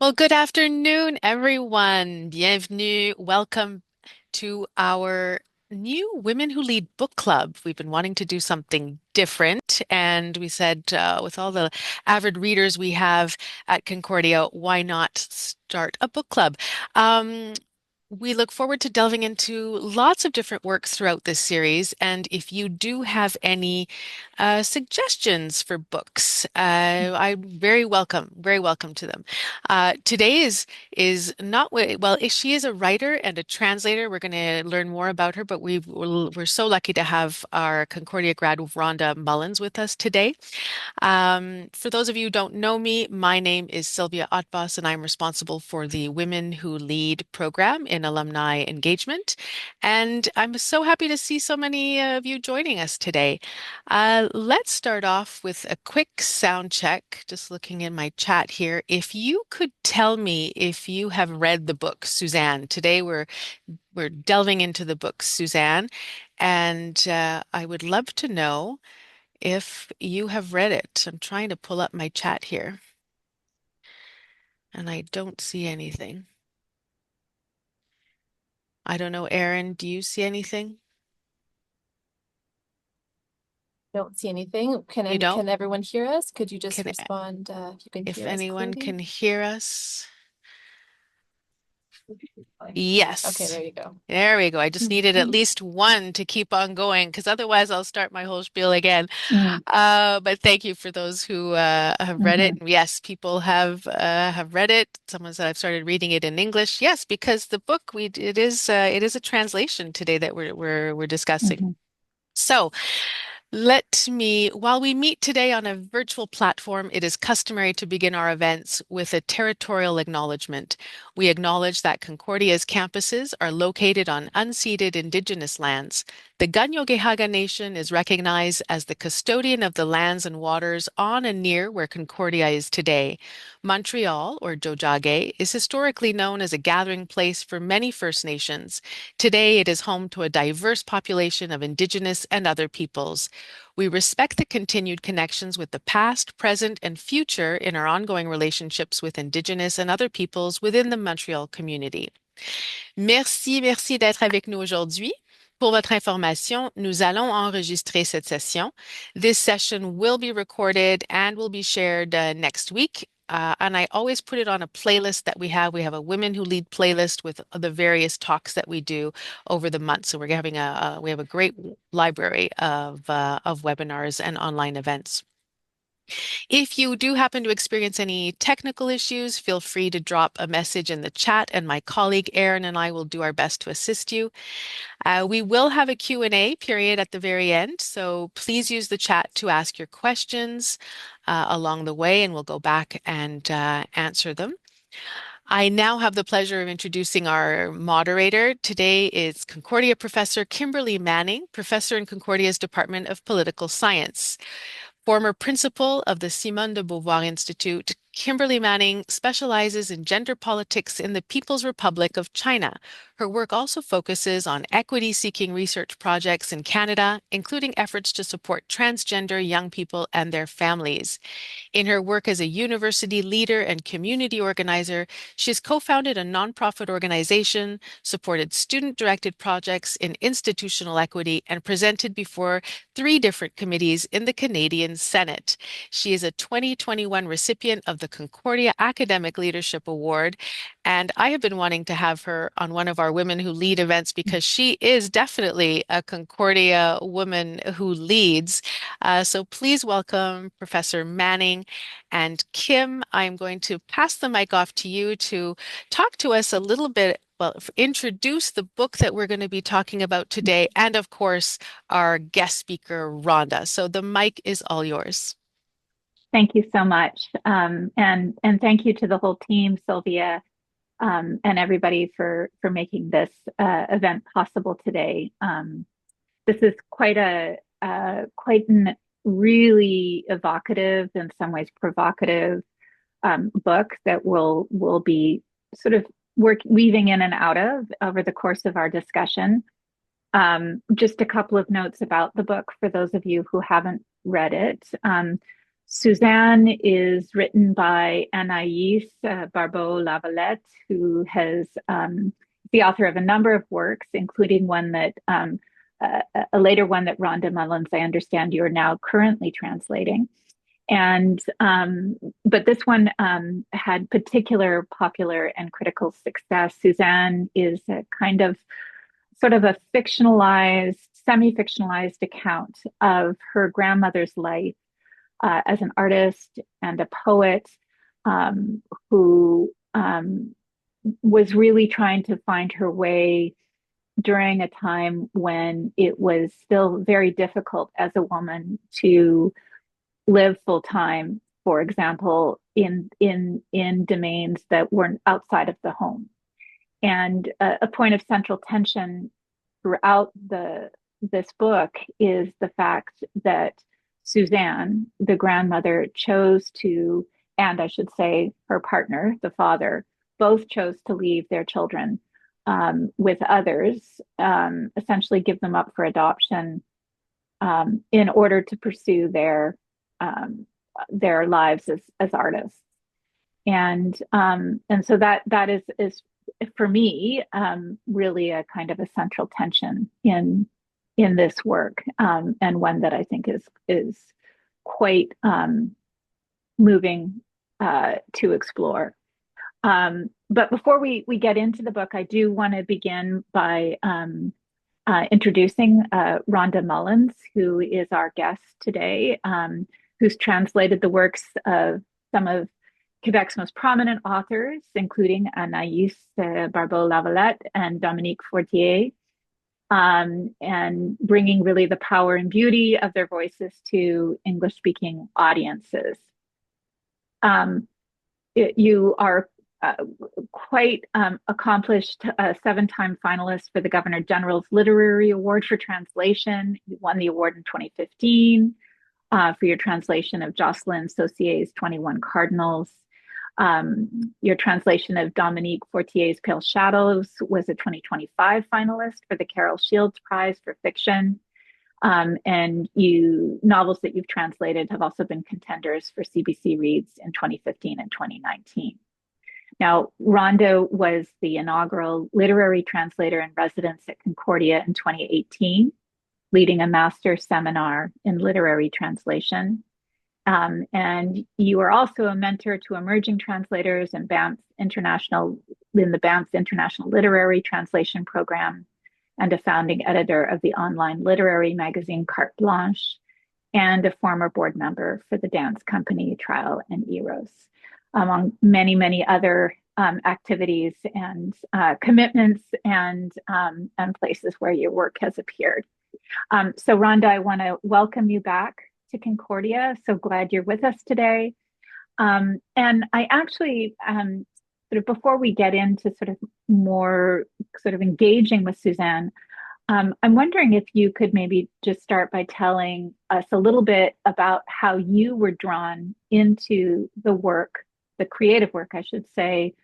Well, good afternoon, everyone. Bienvenue. Welcome to our new Women Who Lead book club. We've been wanting to do something different, and we said, with all the avid readers we have at Concordia, why not start a book club? Um, we look forward to delving into lots of different works throughout this series. And if you do have any suggestions for books, I'm very welcome to them. Today is not well. She is a writer and a translator. We're going to learn more about her, but we're so lucky to have our Concordia grad Rhonda Mullins with us today. For those of you who don't know me, my name is Sylvia Otbos, and I'm responsible for the Women Who Lead program in alumni engagement. And I'm so happy to see so many of you joining us today. Let's start off with a quick sound check, just looking in my chat here. If you could tell me if you have read the book Suzanne. Today we're delving into the book Suzanne, and I would love to know if you have read it. I'm trying to pull up my chat here and I don't see anything. I don't know, Erin, do you see anything? Don't see anything. You don't? Can everyone hear us? Could you just Can respond if you can if hear us anyone clearly? can hear us? Okay, Yes. there you go. There we go. I just needed at least one to keep on going because otherwise I'll start my whole spiel again. Mm, But thank you for those who have read it. mhm, Yes, people have read it. Someone said I've started reading it in English. Yes, because the book it is a translation today that we're discussing. mhm. So while we meet today on a virtual platform, it is customary to begin our events with a territorial acknowledgement. We acknowledge that Concordia's campuses are located on unceded Indigenous lands. The Ganyo Nation is recognized as the custodian of the lands and waters on and near where Concordia is today. Montreal, or Jojage, is historically known as a gathering place for many First Nations. Today, it is home to a diverse population of Indigenous and other peoples. We respect the continued connections with the past, present, and future in our ongoing relationships with Indigenous and other peoples within the Montreal community. Merci d'être avec nous aujourd'hui. Pour votre information, nous allons enregistrer cette session. This session will be recorded and will be shared next week. And I always put it on a playlist that we have. We have a Women Who Lead playlist with the various talks that we do over the month. So we have a great library of webinars and online events. If you do happen to experience any technical issues, feel free to drop a message in the chat, and my colleague Erin and I will do our best to assist you. We will have a Q&A period at the very end, so please use the chat to ask your questions along the way, and we'll go back and answer them. I now have the pleasure of introducing our moderator. Today is Concordia Professor Kimberley Manning, Professor in Concordia's Department of Political Science. Former principal of the Simone de Beauvoir Institute, Kimberley Manning specializes in gender politics in the People's Republic of China. Her work also focuses on equity-seeking research projects in Canada, including efforts to support transgender young people and their families. In her work as a university leader and community organizer, she has co-founded a nonprofit organization, supported student-directed projects in institutional equity, and presented before 3 different committees in the Canadian Senate. She is a 2021 recipient of the Concordia Academic Leadership Award, and I have been wanting to have her on one of our Women Who Lead events because she is definitely a Concordia woman who leads. So please welcome Professor Manning. And Kim, I'm going to pass the mic off to you to talk to us a little bit, well, introduce the book that we're going to be talking about today, and of course, our guest speaker, Rhonda. So the mic is all yours. Thank you so much. And thank you to the whole team, Sylvia, and everybody for making this event possible today. This is quite an really evocative, in some ways provocative, book that we'll be sort of weaving in and out of over the course of our discussion. Just a couple of notes about the book for those of you who haven't read it. Suzanne is written by Anaïs Barbeau-Lavalette, who has the author of a number of works, including one that a later one that Rhonda Mullins, I understand you are now currently translating. And but this one had particular popular and critical success. Suzanne is a kind of sort of a fictionalized, semi-fictionalized account of her grandmother's life as an artist and a poet who was really trying to find her way during a time when it was still very difficult as a woman to live full time, for example, in domains that weren't outside of the home. And a point of central tension throughout this book is the fact that Suzanne, the grandmother, chose to, and I should say her partner, the father, both chose to leave their children with others, essentially give them up for adoption in order to pursue their lives as artists. And so that is for me really a kind of a central tension in this work, and one that I think is quite moving to explore. But before we get into the book, I do want to begin by introducing Rhonda Mullins, who is our guest today, who's translated the works of some of Quebec's most prominent authors, including Anaïs Barbeau-Lavalette and Dominique Fortier, and bringing really the power and beauty of their voices to English-speaking audiences. You are quite accomplished, 7-time finalist for the Governor General's Literary Award for Translation. You won the award in 2015 for your translation of Jocelyn Saussier's 21 Cardinals. Your translation of Dominique Fortier's Pale Shadows was a 2025 finalist for the Carol Shields Prize for Fiction. And novels that you've translated have also been contenders for CBC Reads in 2015 and 2019. Now, Rhonda was the inaugural literary translator in residence at Concordia in 2018, leading a master's seminar in literary translation. And you are also a mentor to emerging translators in the Banff's International Literary Translation Program, and a founding editor of the online literary magazine Carte Blanche, and a former board member for the dance company Trial and Eros, among many, many other activities and commitments and places where your work has appeared. So Rhonda, I want to welcome you back to Concordia. So glad you're with us today. And I actually, sort of before we get into sort of more sort of engaging with Suzanne, I'm wondering if you could maybe just start by telling us a little bit about how you were drawn into the work, the creative work, I should say,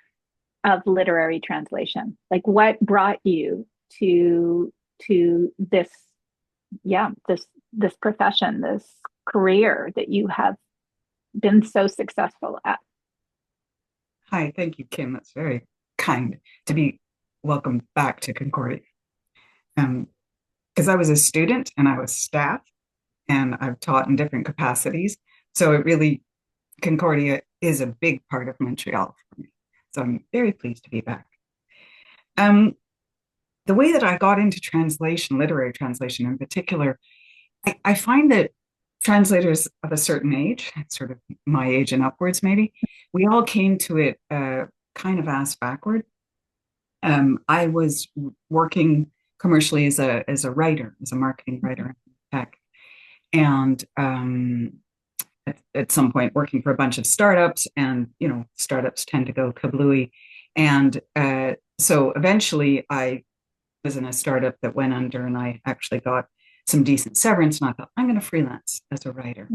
of literary translation. Like what brought you to this, this profession, this career that you have been so successful at? Hi, thank you, Kim. That's very kind to be welcomed back to Concordia. Because I was a student and I was staff and I've taught in different capacities. So Concordia is a big part of Montreal for me. So I'm very pleased to be back. The way that I got into translation, literary translation in particular, I find that translators of a certain age, sort of my age and upwards maybe, we all came to it kind of ass backward. I was working commercially as a writer, as a marketing writer in tech, and at some point working for a bunch of startups, and startups tend to go kablooey, and so eventually I was in a startup that went under, and I actually got some decent severance, and I thought, I'm going to freelance as a writer.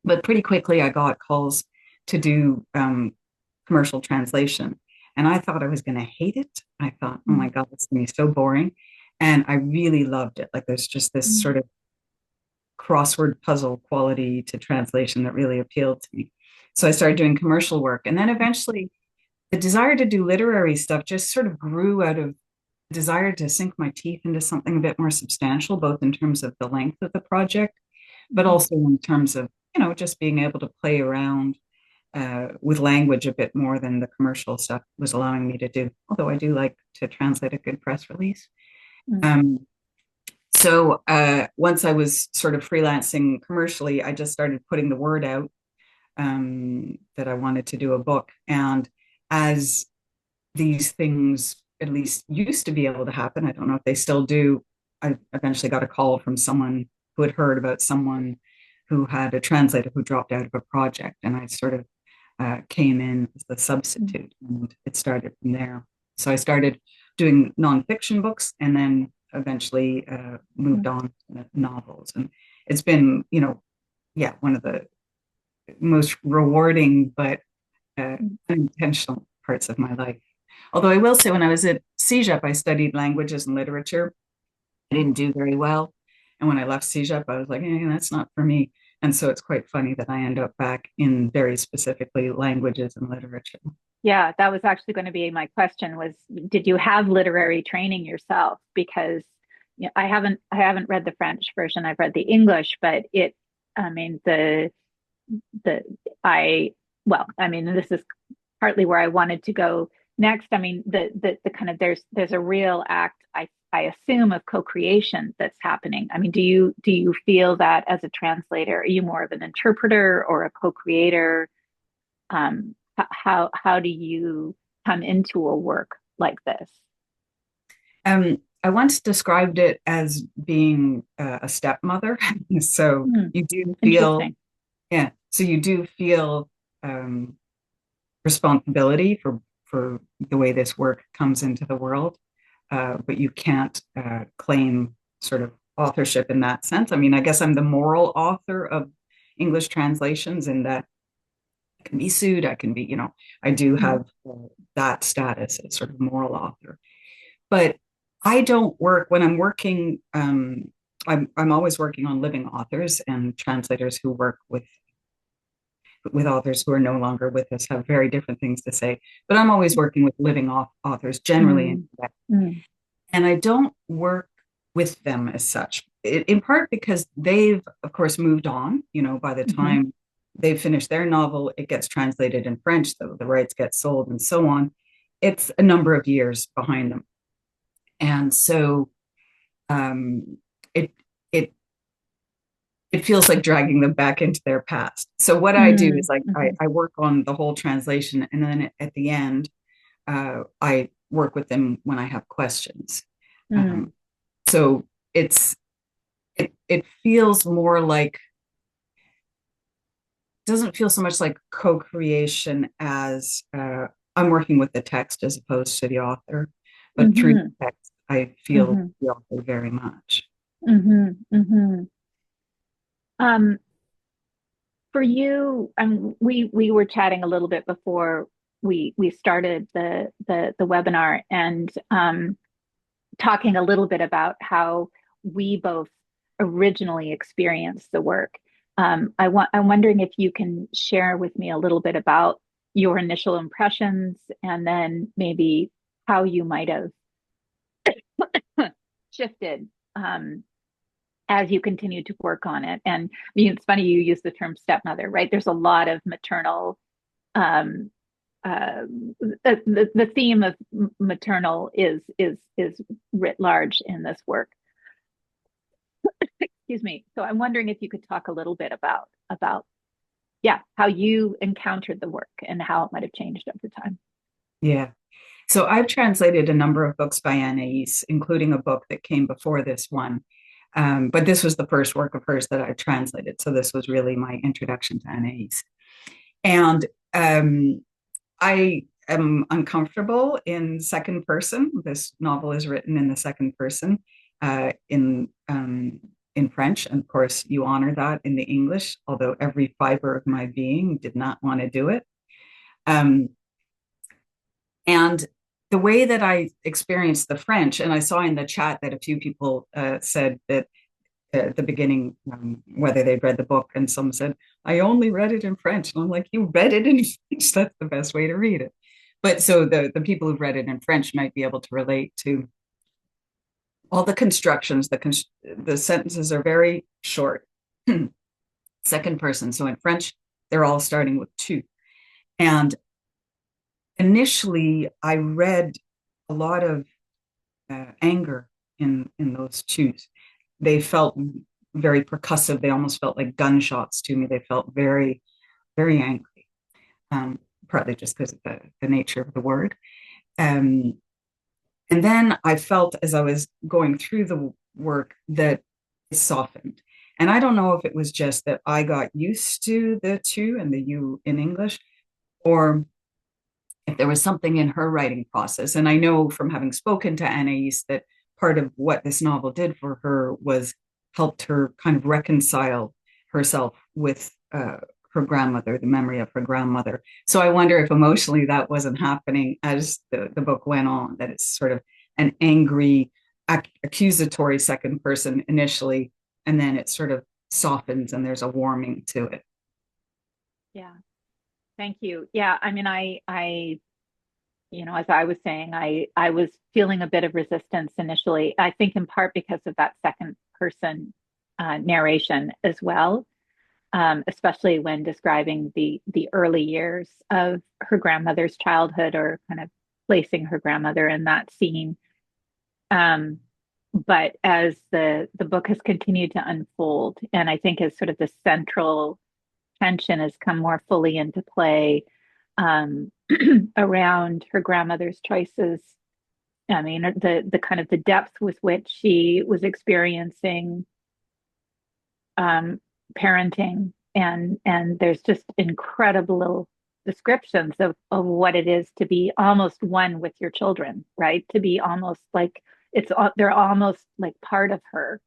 But pretty quickly I got calls to do commercial translation, and I thought I was going to hate it. I thought, oh my God, it's going to be so boring. And I really loved it. Like there's just this sort of crossword puzzle quality to translation that really appealed to me. So I started doing commercial work. And then eventually the desire to do literary stuff just sort of grew out of desire to sink my teeth into something a bit more substantial, both in terms of the length of the project, but also in terms of, just being able to play around with language a bit more than the commercial stuff was allowing me to do, although I do like to translate a good press release. So once I was sort of freelancing commercially, I just started putting the word out that I wanted to do a book. And as these things at least used to be able to happen, I don't know if they still do, I eventually got a call from someone who had heard about someone who had a translator who dropped out of a project. And I sort of came in as the substitute, and it started from there. So I started doing nonfiction books, and then eventually moved on to novels. And it's been, one of the most rewarding but unintentional parts of my life. Although I will say, when I was at CEGEP, I studied languages and literature. I didn't do very well. And when I left CEGEP, I was like, that's not for me. And so it's quite funny that I end up back in very specifically languages and literature. Yeah, that was actually going to be my question was, did you have literary training yourself? Because I haven't read the French version. I've read the English, but this is partly where I wanted to go next. I mean, the kind of there's a real act, I assume, of co-creation that's happening. I mean, do you feel that as a translator, are you more of an interpreter or a co-creator? How do you come into a work like this? I once described it as being a stepmother. So you do feel, so you do feel responsibility for the way this work comes into the world, but you can't claim sort of authorship in that sense. I mean, I guess I'm the moral author of English translations in that I can be sued, I can be, I do have that status as sort of moral author. But I don't work when I'm working. I'm always working on living authors, and translators who work with authors who are no longer with us have very different things to say. But I'm always working with living authors generally, and I don't work with them as such. In part because they've, of course, moved on. By the time they've finished their novel, it gets translated in French, the rights get sold, and so on. It's a number of years behind them. And so it feels like dragging them back into their past. So what I do is I work on the whole translation, and then at the end, I work with them when I have questions. So it feels more like, doesn't feel so much like co-creation as I'm working with the text as opposed to the author, but through the text, I feel the author very much. For you, we were chatting a little bit before we started the webinar, and talking a little bit about how we both originally experienced the work. I'm wondering if you can share with me a little bit about your initial impressions, and then maybe how you might have shifted as you continue to work on it. And it's funny you use the term stepmother, right? There's a lot of maternal, the theme of maternal is writ large in this work. Excuse me. So I'm wondering if you could talk a little bit about how you encountered the work and how it might have changed over time. Yeah. So I've translated a number of books by Anais, including a book that came before this one. But this was the first work of hers that I translated. So this was really my introduction to Anais. And I am uncomfortable in second person. This novel is written in the second person in French. And of course, you honor that in the English, although every fiber of my being did not want to do it. And the way that I experienced the French, and I saw in the chat that a few people said that at the beginning, whether they'd read the book, and some said, I only read it in French. And I'm like, you read it in French. That's the best way to read it. But so the people who've read it in French might be able to relate to all the constructions. The sentences are very short, second person. So in French, they're all starting with tu. And initially, I read a lot of anger in those tus. They felt very percussive. They almost felt like gunshots to me. They felt very, very angry, partly just because of the nature of the word. And then I felt as I was going through the work that it softened. And I don't know if it was just that I got used to the tu and the you in English, or if there was something in her writing process. And I know from having spoken to Anais that part of what this novel did for her was helped her kind of reconcile herself with her grandmother, the memory of her grandmother. So I wonder if emotionally that wasn't happening as the book went on, that it's sort of an angry, accusatory second person initially, and then it sort of softens and there's a warming to it. Yeah. Thank you. Yeah, I mean, as I was saying, I was feeling a bit of resistance initially. I think in part because of that second person narration as well, especially when describing the early years of her grandmother's childhood, or kind of placing her grandmother in that scene. But as the book has continued to unfold, and I think as sort of the central tension has come more fully into play around her grandmother's choices. I mean, the kind of the depth with which she was experiencing parenting, and there's just incredible descriptions of what it is to be almost one with your children, right? To be almost like they're almost like part of her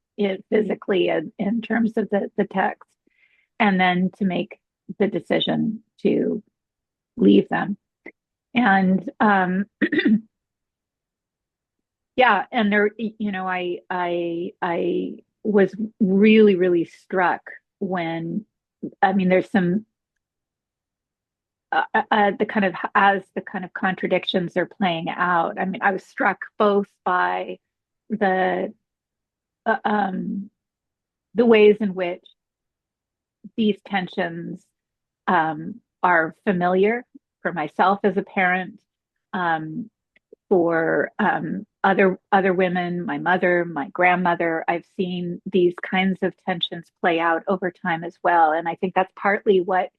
physically in terms of the text, and then to make the decision to leave them. And yeah, and there, I was really, really struck when, I mean, there's some the kind of, as the kind of contradictions are playing out. I mean, I was struck both by the ways in which these tensions are familiar for myself as a parent, for other women, my mother, my grandmother. I've seen these kinds of tensions play out over time as well, and I think that's partly what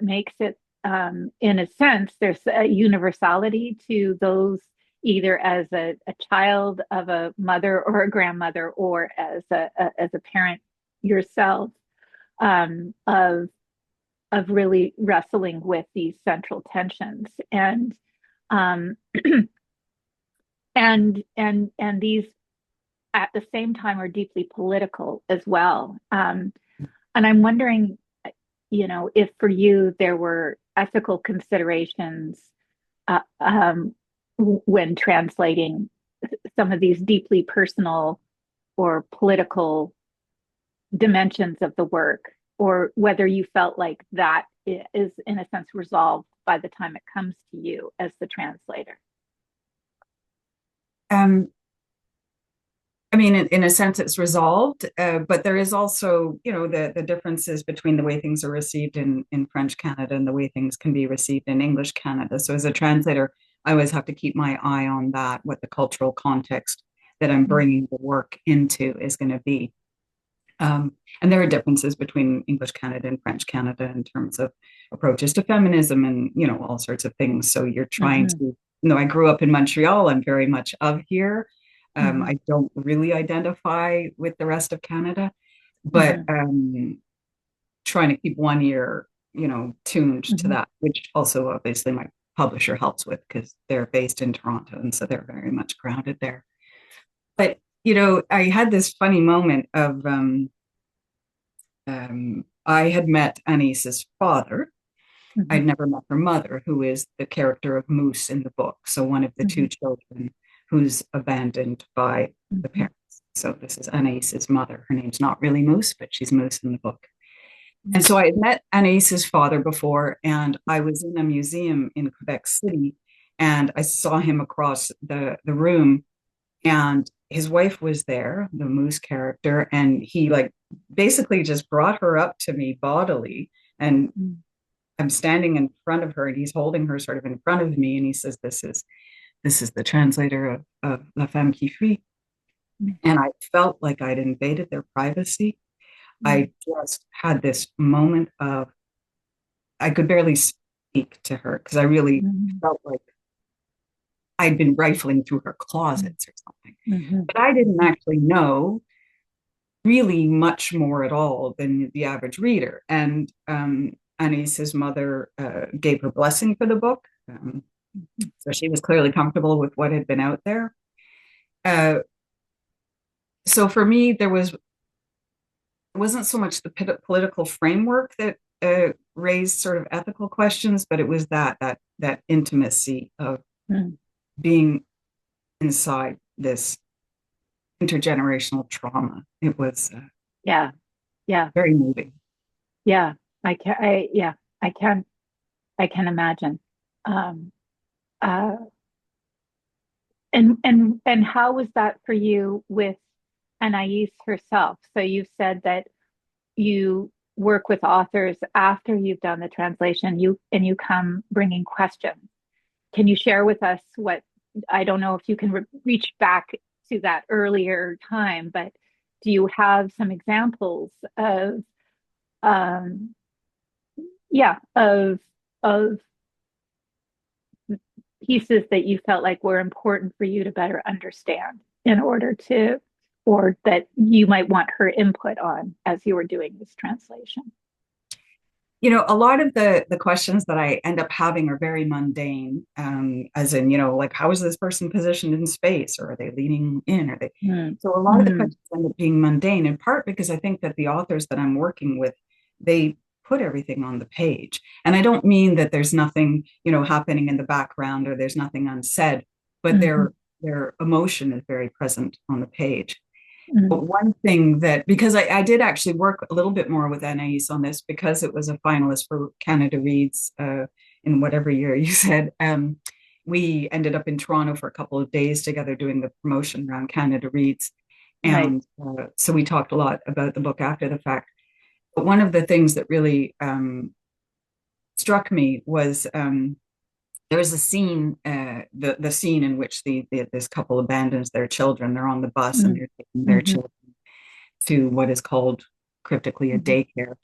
makes it, in a sense, there's a universality to those, either as a child of a mother or a grandmother, or as a parent yourself, of really wrestling with these central tensions, and and these at the same time are deeply political as well. And I'm wondering, if for you there were ethical considerations when translating some of these deeply personal or political dimensions of the work, or whether you felt like that is in a sense resolved by the time it comes to you as the translator. I mean, in a sense, it's resolved, but there is also, the differences between the way things are received in French Canada and the way things can be received in English Canada. So as a translator, I always have to keep my eye on that, what the cultural context that I'm bringing the work into is going to be. And there are differences between English Canada and French Canada in terms of approaches to feminism and, all sorts of things. So you're trying to, I grew up in Montreal, I'm very much of here. I don't really identify with the rest of Canada, but trying to keep one ear, tuned to that, which also obviously my publisher helps with because they're based in Toronto. And so they're very much grounded there. But, I had this funny moment of, I had met Anaïs's father. I'd never met her mother, who is the character of Moose in the book. So one of the two children who's abandoned by the parents. So this is Anaïs's mother. Her name's not really Moose, but she's Moose in the book. And so I had met Anaïs's father before, and I was in a museum in Quebec City, and I saw him across the room, and his wife was there, the Moose character, and he like basically just brought her up to me bodily, and I'm standing in front of her, and he's holding her sort of in front of me, and he says, "This is the translator of La Femme qui Fuit." And I felt like I'd invaded their privacy. I just had this moment of, I could barely speak to her because I really felt like I'd been rifling through her closets or something. But I didn't actually know really much more at all than the average reader. And Anaïs's mother gave her blessing for the book. So she was clearly comfortable with what had been out there. So for me, it wasn't so much the political framework that raised sort of ethical questions, but it was that intimacy of being inside this intergenerational trauma. It was yeah very moving. yeah I can imagine. And how was that for you with Anaïs herself? So you've said that you work with authors after you've done the translation, you come bringing questions. Can you share with us what, I don't know if you can reach back to that earlier time, but do you have some examples of of pieces that you felt like were important for you to better understand in order to, or that you might want her input on as you were doing this translation? You know, a lot of the questions that I end up having are very mundane, as in, you know, like, how is this person positioned in space, or are they leaning in? Are they? So a lot of the questions end up being mundane, in part because I think that the authors that I'm working with, they put everything on the page. And I don't mean that there's nothing, you know, happening in the background or there's nothing unsaid, but their emotion is very present on the page. But one thing that, because I did actually work a little bit more with Anaïs on this, because it was a finalist for Canada Reads in whatever year you said, we ended up in Toronto for a couple of days together doing the promotion around Canada Reads. And so we talked a lot about the book after the fact. But one of the things that really struck me was there was a scene, the scene in which this couple abandons their children. They're on the bus and they're taking their children to what is called cryptically a daycare.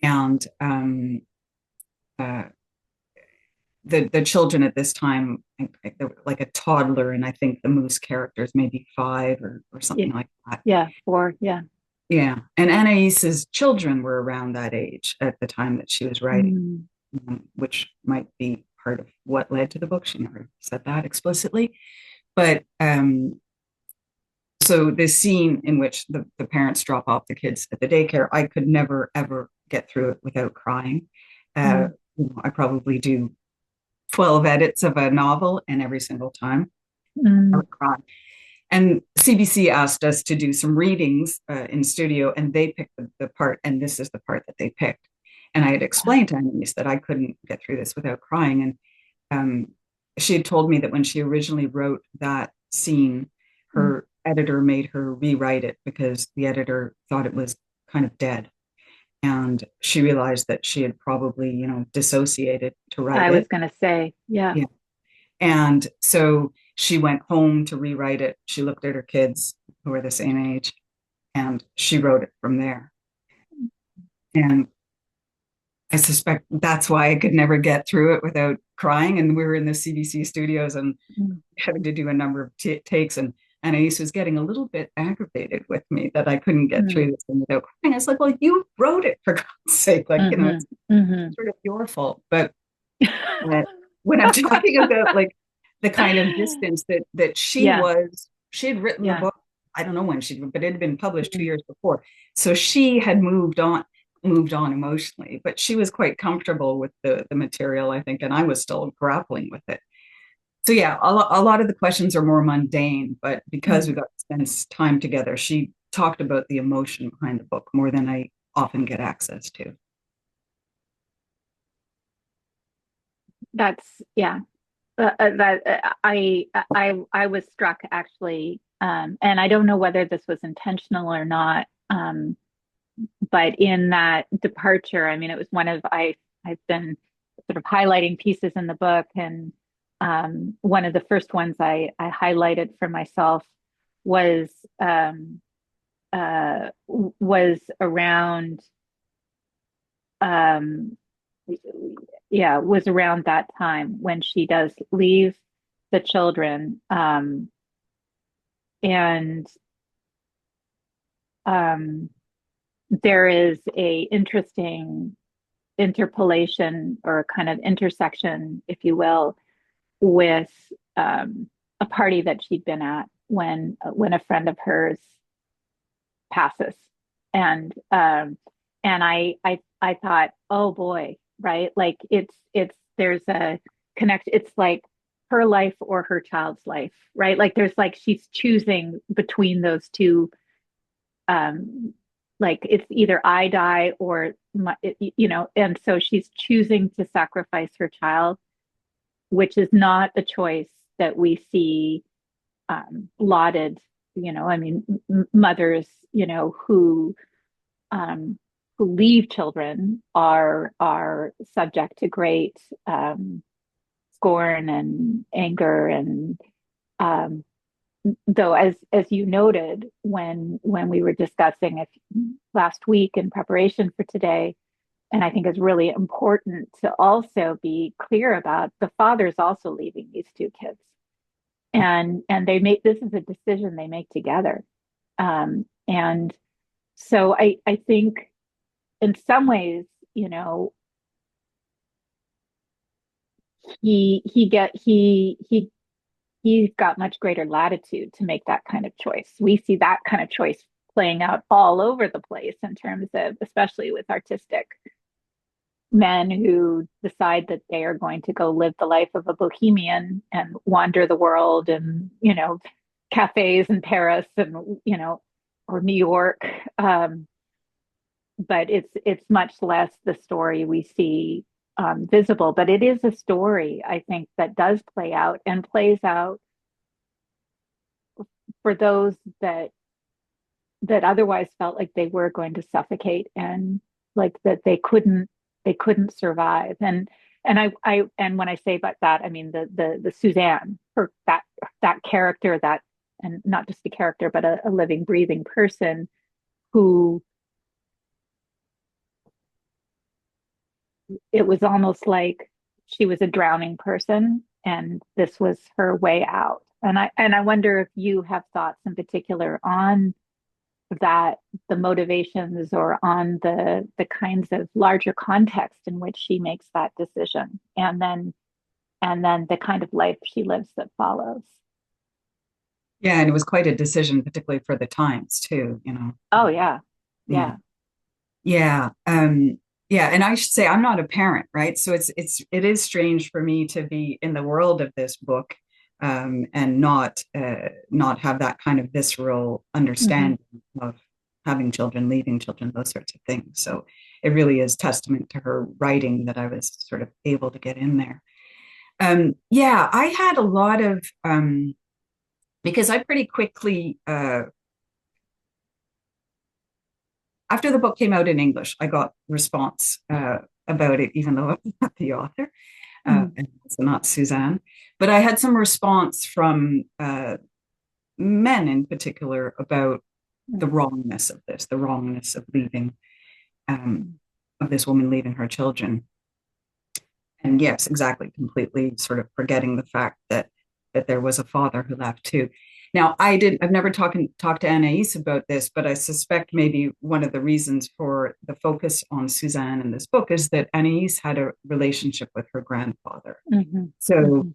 And the children at this time, they were like a toddler, and I think the Moose characters maybe 5 or something like that. Yeah, 4, yeah. Yeah. And Anaïs's children were around that age at the time that she was writing, which might be part of what led to the book. She never said that explicitly. But so this scene in which the parents drop off the kids at the daycare, I could never, ever get through it without crying. You know, I probably do 12 edits of a novel, and every single time I would cry. And CBC asked us to do some readings in studio, and they picked the part, and this is the part that they picked. And I had explained to Anaïs that I couldn't get through this without crying. And she had told me that when she originally wrote that scene, her editor made her rewrite it because the editor thought it was kind of dead. And she realized that she had probably, you know, dissociated to write it. I was going to say, yeah. And so she went home to rewrite it. She looked at her kids who were the same age, and she wrote it from there. And I suspect that's why I could never get through it without crying. And we were in the CBC studios and having to do a number of takes. And Anaïs was getting a little bit aggravated with me that I couldn't get through this thing without crying. I was like, well, you wrote it, for God's sake. Like, you know, it's sort of your fault. But when I'm talking about like the kind of distance that she had written the book, I don't know when but it had been published 2 years before. So she had moved on emotionally, but she was quite comfortable with the material, I think, and I was still grappling with it. So yeah, a lot of the questions are more mundane, but because we got to spend time together, she talked about the emotion behind the book more than I often get access to. That's I was struck actually, and I don't know whether this was intentional or not, but in that departure, I mean, it was one of I've been sort of highlighting pieces in the book, and one of the first ones I highlighted for myself was was around um, yeah, was around that time when she does leave the children, and um, there is a interesting interpolation or kind of intersection, if you will, with a party that she'd been at when a friend of hers passes, and I thought, oh boy, right? Like it's there's a connect. It's like her life or her child's life, right? Like there's like she's choosing between those two. Um, like it's either I die or and so she's choosing to sacrifice her child, which is not a choice that we see lauded. I mean, mothers, um, who leave children are subject to great scorn and anger, and um, though as you noted when we were discussing it last week in preparation for today, and I think it's really important to also be clear about the father's also leaving these two kids, and they make this is a decision they make together, and so I think in some ways, he's got much greater latitude to make that kind of choice. We see that kind of choice playing out all over the place in terms of, especially with artistic men who decide that they are going to go live the life of a bohemian and wander the world and, cafes in Paris and, or New York. But it's much less the story we see visible. But it is a story, I think, that does play out and plays out for those that otherwise felt like they were going to suffocate and like that they couldn't survive. And and when I say about that, I mean the Suzanne, her that character, that, and not just a character, but a living, breathing person who, it was almost like she was a drowning person and this was her way out. And I wonder if you have thoughts in particular on that, the motivations, or on the kinds of larger context in which she makes that decision, and then the kind of life she lives that follows. Yeah, and it was quite a decision, particularly for the times too. Oh yeah. Yeah. Yeah. Yeah. Yeah. And I should say I'm not a parent, right? So it is strange for me to be in the world of this book, and not have that kind of visceral Mm-hmm. understanding of having children, leaving children, those sorts of things. So it really is testament to her writing that I was sort of able to get in there. Yeah, I had a lot of because I pretty quickly after the book came out in English, I got response about it, even though I'm not the author, Mm-hmm. and it's not Suzanne. But I had some response from men in particular about the wrongness of this, the wrongness of leaving, of this woman leaving her children. And yes, exactly, completely sort of forgetting the fact that there was a father who left too. Now, I've never talked to Anais about this, but I suspect maybe one of the reasons for the focus on Suzanne in this book is that Anais had a relationship with her grandfather. Mm-hmm. So,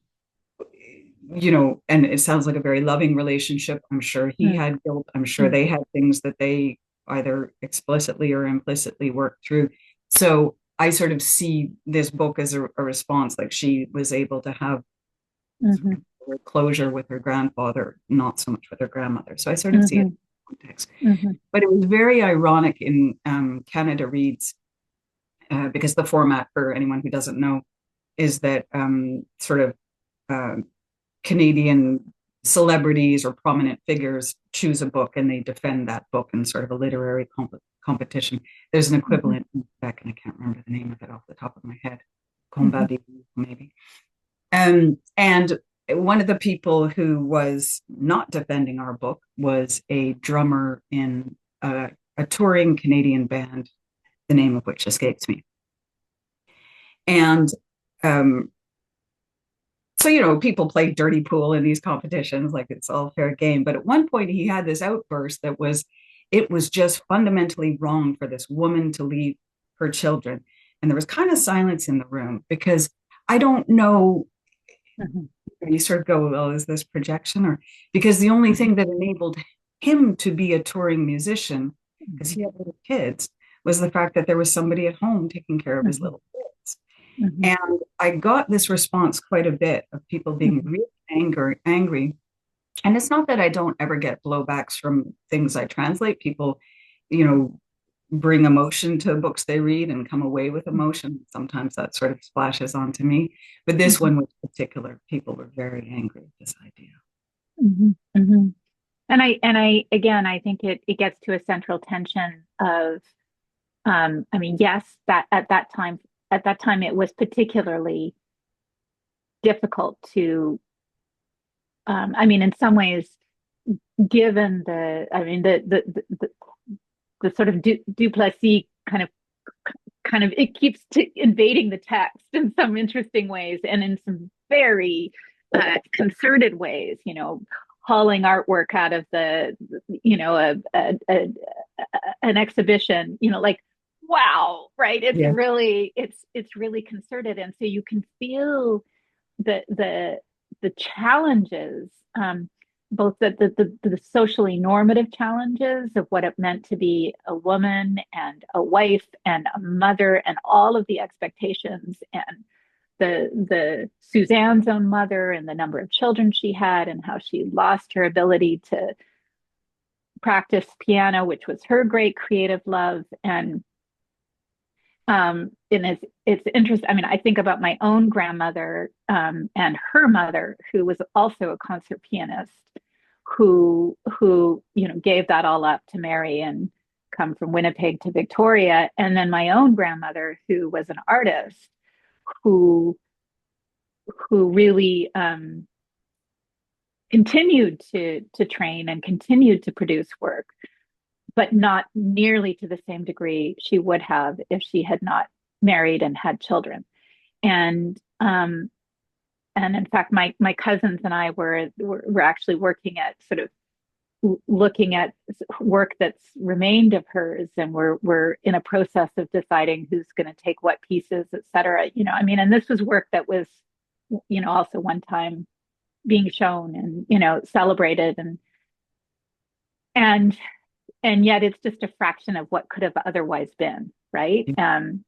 and it sounds like a very loving relationship. I'm sure he had guilt. I'm sure they had things that they either explicitly or implicitly worked through. So I sort of see this book as a response, like she was able to have Mm-hmm. Or closure with her grandfather, not so much with her grandmother. So I sort of see it in context. Mm-hmm. But it was very ironic in Canada Reads, because the format, for anyone who doesn't know, is that sort of uh, Canadian celebrities or prominent figures choose a book and they defend that book in sort of a literary competition. There's an equivalent in Quebec, and I can't remember the name of it off the top of my head. Combat maybe. And one of the people who was not defending our book was a drummer in a touring Canadian band, the name of which escapes me. And so, you know, people play dirty pool in these competitions, like it's all fair game. But at one point, he had this outburst that was, it was just fundamentally wrong for this woman to leave her children. And there was kind of silence in the room because I don't know. You sort of go, well, is this projection? Or because the only thing that enabled him to be a touring musician, because he had little kids, was the fact that there was somebody at home taking care of his little kids. And I got this response quite a bit of people being really angry. And it's not that I don't ever get blowbacks from things I translate. People, you know, bring emotion to books they read and come away with emotion. Sometimes that sort of splashes onto me. But this one was particular. People were very angry at this idea. And I again, I think it gets to a central tension of, I mean, yes, that at that time it was particularly difficult to, I mean, in some ways, given the, I mean, the sort of Duplessis kind of it keeps invading the text in some interesting ways and in some very concerted ways, you know, hauling artwork out of the, you know, an exhibition, you know, like, wow, right? It's really, it's really concerted. And so you can feel the challenges, both the socially normative challenges of what it meant to be a woman and a wife and a mother, and all of the expectations, and the Suzanne's own mother and the number of children she had, and how she lost her ability to practice piano, which was her great creative love. And it's interesting. I mean, I think about my own grandmother and her mother, who was also a concert pianist, who you know gave that all up to marry and come from Winnipeg to Victoria, and then my own grandmother, who was an artist, who really continued to train and continued to produce work, but not nearly to the same degree she would have if she had not married and had children. And in fact, my cousins and I were actually working at sort of looking at work that's remained of hers, and we're in a process of deciding who's going to take what pieces, et cetera. You know, I mean, and this was work that was, you know, also one time being shown and, you know, celebrated, and yet it's just a fraction of what could have otherwise been, right? And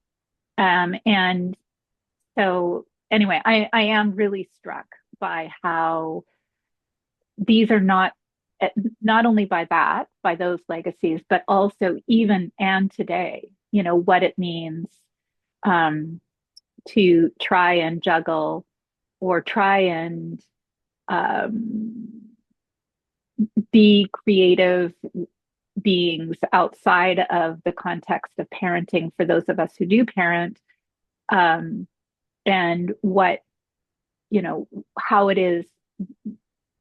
so anyway, I am really struck by how these are not only by those legacies, but also even and today, you know, what it means to try and juggle or try and be creative beings outside of the context of parenting for those of us who do parent, and what, you know, how it is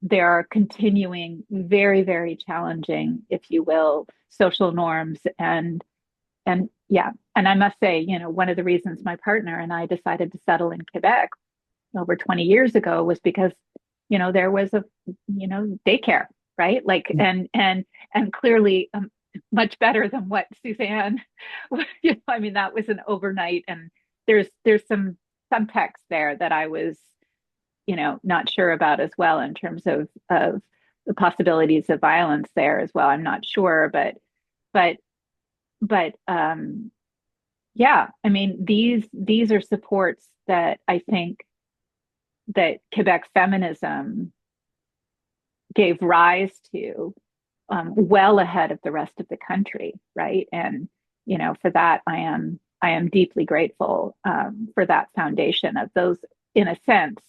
there are continuing very, very challenging, if you will, social norms. And yeah, and I must say, you know, one of the reasons my partner and I decided to settle in Quebec over 20 years ago was because, you know, there was a, you know, daycare, right? Like, and clearly much better than what Suzanne, you know, I mean, that was an overnight, and there's some subtext there that I was, you know, not sure about as well, in terms of the possibilities of violence there as well. I'm not sure, but yeah, I mean, these are supports that I think that Quebec feminism gave rise to, well ahead of the rest of the country, right? And for that, I am deeply grateful, for that foundation of those. In a sense,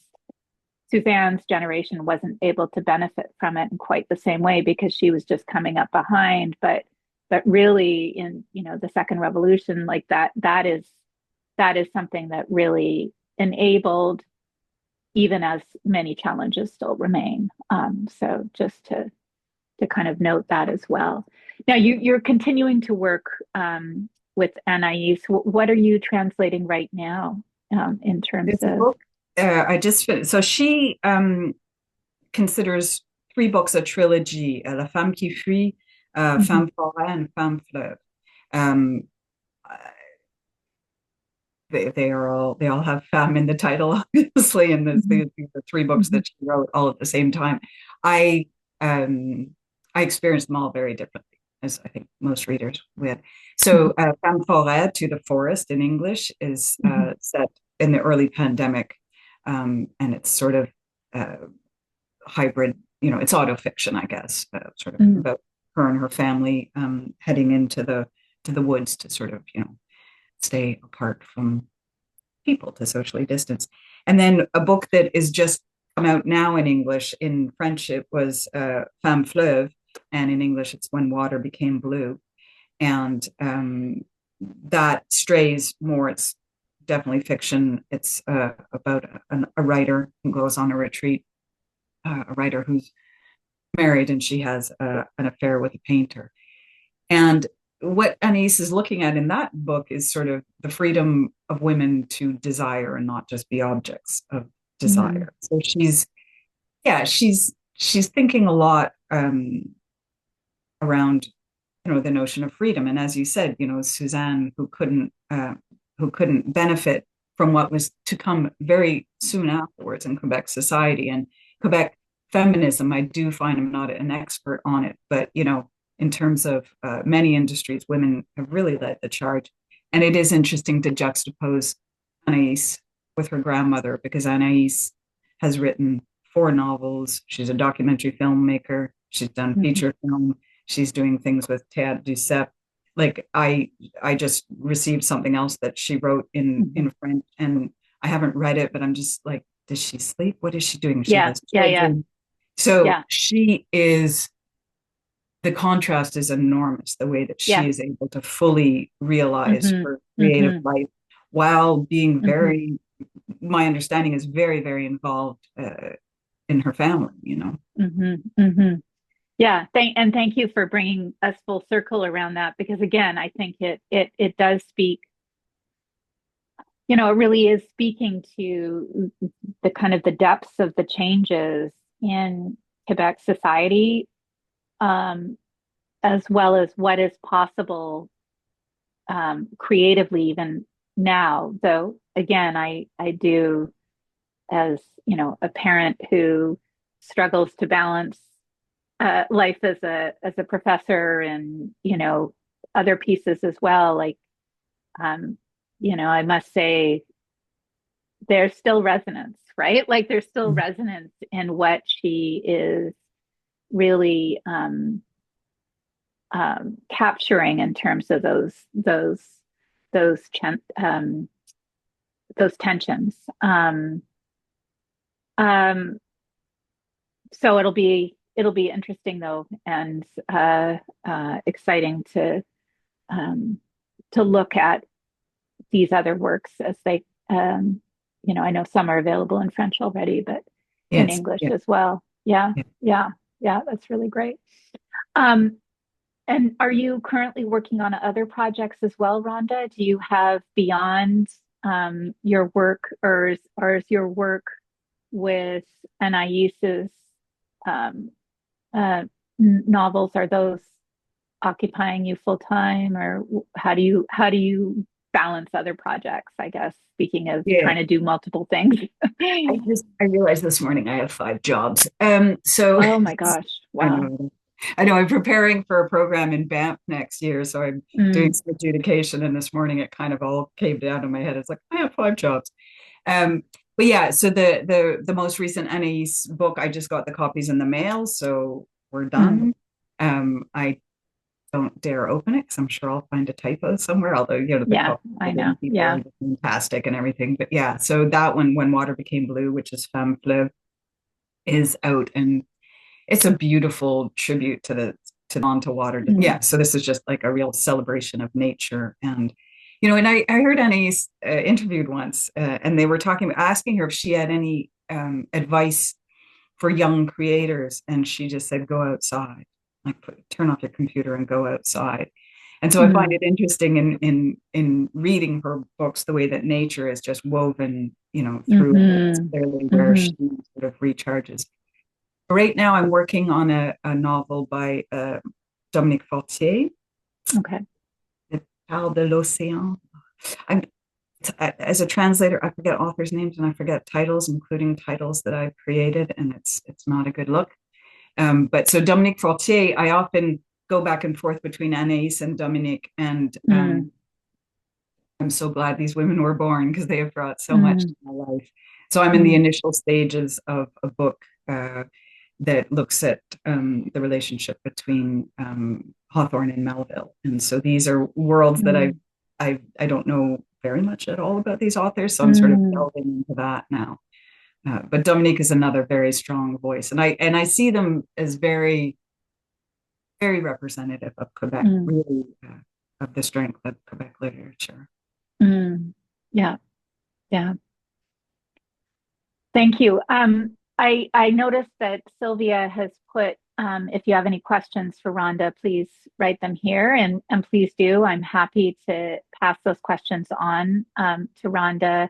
Suzanne's generation wasn't able to benefit from it in quite the same way because she was just coming up behind. But really, in the Second Revolution, like that is something that really enabled, even as many challenges still remain. So just to kind of note that as well. Now you're continuing to work, with Anais. What are you translating right now, in terms This of? book, I just finished. So she considers three books a trilogy: La Femme qui fuit, Femme forêt, and Femme fleuve. Um, they all have femme in the title, obviously, and these are the three books that she wrote all at the same time. I I experienced them all very differently, as I think most readers would. So, Femme forêt, To the Forest in English, is set in the early pandemic, and it's sort of hybrid. It's autofiction, I guess, sort of about her and her family heading into the woods to sort of stay apart from people, to socially distance. And then a book that is just come out now in English. In French, it was Femme Fleuve, and in English, it's When Water Became Blue. And that strays more. It's definitely fiction. It's about a writer who goes on a retreat, a writer who's married, and she has an affair with a painter. And what Anais is looking at in that book is sort of the freedom of women to desire and not just be objects of desire. So she's thinking a lot around the notion of freedom. And as you said, Suzanne, who couldn't benefit from what was to come very soon afterwards in Quebec society and Quebec feminism. I do find I'm not an expert on it, but in terms of many industries, women have really led the charge. And it is interesting to juxtapose Anais with her grandmother, because Anais has written 4 novels. She's a documentary filmmaker. She's done feature film. She's doing things with Théâtre du Cep. Like I just received something else that she wrote in French, and I haven't read it, but I'm just like, does she sleep? What is she doing? She has children. So she is. The contrast is enormous, the way that she is able to fully realize her creative life while being very, my understanding is very, very involved in her family, Yeah, thank you for bringing us full circle around that, because again, I think it does speak, it really is speaking to the kind of the depths of the changes in Quebec society, as well as what is possible, creatively even now. Though again, I do, as a parent who struggles to balance life as a professor and other pieces as well. Like, I must say, there's still resonance, right? Like there's still resonance in what she is really capturing in terms of those tensions. So it'll be interesting though, and exciting to look at these other works as they, I know some are available in French already, but in English as well. Yeah, that's really great. And are you currently working on other projects as well, Rhonda? Do you have beyond your work, or is your work with Anaïs's novels, are those occupying you full time, or how do you balance other projects? I guess, speaking of trying to do multiple things. I realized this morning I have 5 jobs. So oh my gosh, wow. I know I'm preparing for a program in Banff next year, so I'm doing some adjudication. And this morning it kind of all came down in my head. It's like, I have 5 jobs. But yeah, so the most recent Anais book, I just got the copies in the mail, so we're Mm, done. I don't dare open it because I'm sure I'll find a typo somewhere, although the yeah, copy I know. editing people Yeah. are just fantastic and everything. But yeah, so that one, When Water Became Blue, which is Femme Fleuve, is out, and it's a beautiful tribute to on to water. Mm, Yeah, so this is just like a real celebration of nature. And and I heard Annie interviewed once, and they were asking her if she had any advice for young creators, and she just said, go outside, like turn off your computer and go outside. And so I find mm, it interesting in reading her books, the way that nature is just woven, through it. It's mhm, clearly where she mhm. sort of recharges. Right now, I'm working on a novel by Dominique Fortier, Okay. Le Parle de l'Océan. I'm, as a translator, I forget authors' names and I forget titles, including titles that I've created, and it's not a good look. But so Dominique Fortier, I often go back and forth between Anaïs and Dominique, and Mm, I'm so glad these women were born because they have brought so much to mm, my life. So I'm in the mm, initial stages of a book that looks at the relationship between Hawthorne and Melville. And so these are worlds that mm, I don't know very much at all about these authors, so I'm sort of mm, delving into that now. But Dominique is another very strong voice, and I see them as very very representative of Quebec, mm, really of the strength of Quebec literature. mm. Yeah, yeah. Thank you. I noticed that Sylvia has put, if you have any questions for Rhonda, please write them here, and please do. I'm happy to pass those questions on to Rhonda.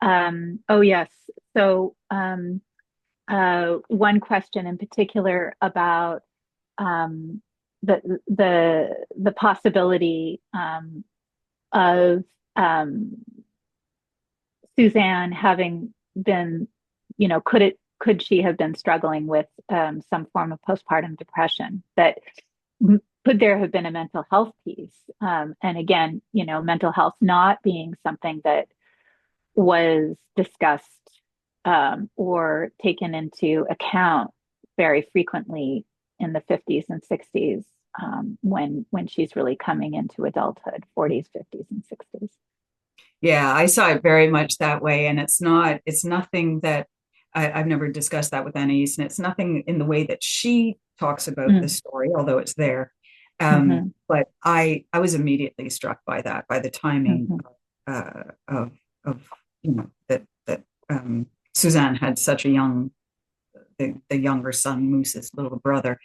Oh yes. So one question in particular about um, the possibility of um, Suzanne having been, could she have been struggling with some form of postpartum depression? That could there have been a mental health piece? And again, mental health not being something that was discussed or taken into account very frequently in the 50s and 60s, when she's really coming into adulthood, 40s, 50s, and 60s. Yeah, I saw it very much that way, and it's nothing that I've never discussed that with Anais, and it's nothing in the way that she talks about the Mm, story, although it's there. mhm, But I was immediately struck by that, by the timing mhm, of that Suzanne had such a the younger son, Moose's little brother.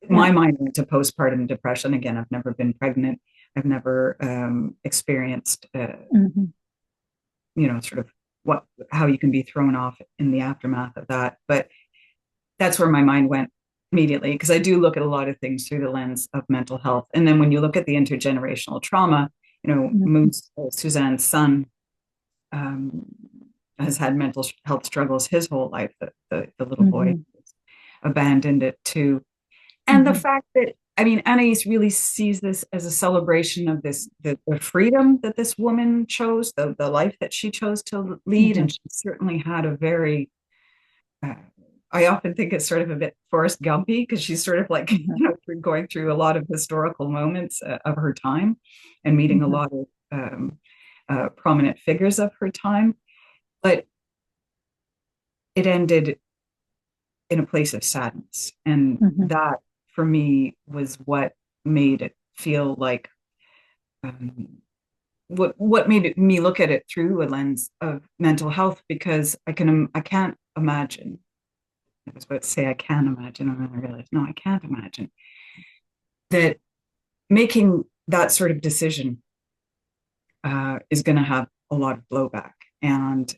yeah. My mind went to postpartum depression. Again, I've never been pregnant. I've never experienced Mhm, sort of how you can be thrown off in the aftermath of that. But that's where my mind went immediately, because I do look at a lot of things through the lens of mental health. And then when you look at the intergenerational trauma, mhm, Moose, Suzanne's son, um, has had mental health struggles his whole life. The little boy mhm, abandoned it too. And the mhm, fact that, I mean, Anais really sees this as a celebration of the freedom that this woman chose, the life that she chose to lead. mhm, And she certainly had a very, uh, I often think it's sort of a bit Forrest Gumpy, because she's sort of like, mhm, going through a lot of historical moments of her time and meeting a mhm, lot of prominent figures of her time. But it ended in a place of sadness. And mhm, that for me was what made it feel like um, what made me look at it through a lens of mental health, because I can't imagine. I was about to say I can imagine, and then I realized no, I can't imagine that making that sort of decision is going to have a lot of blowback. And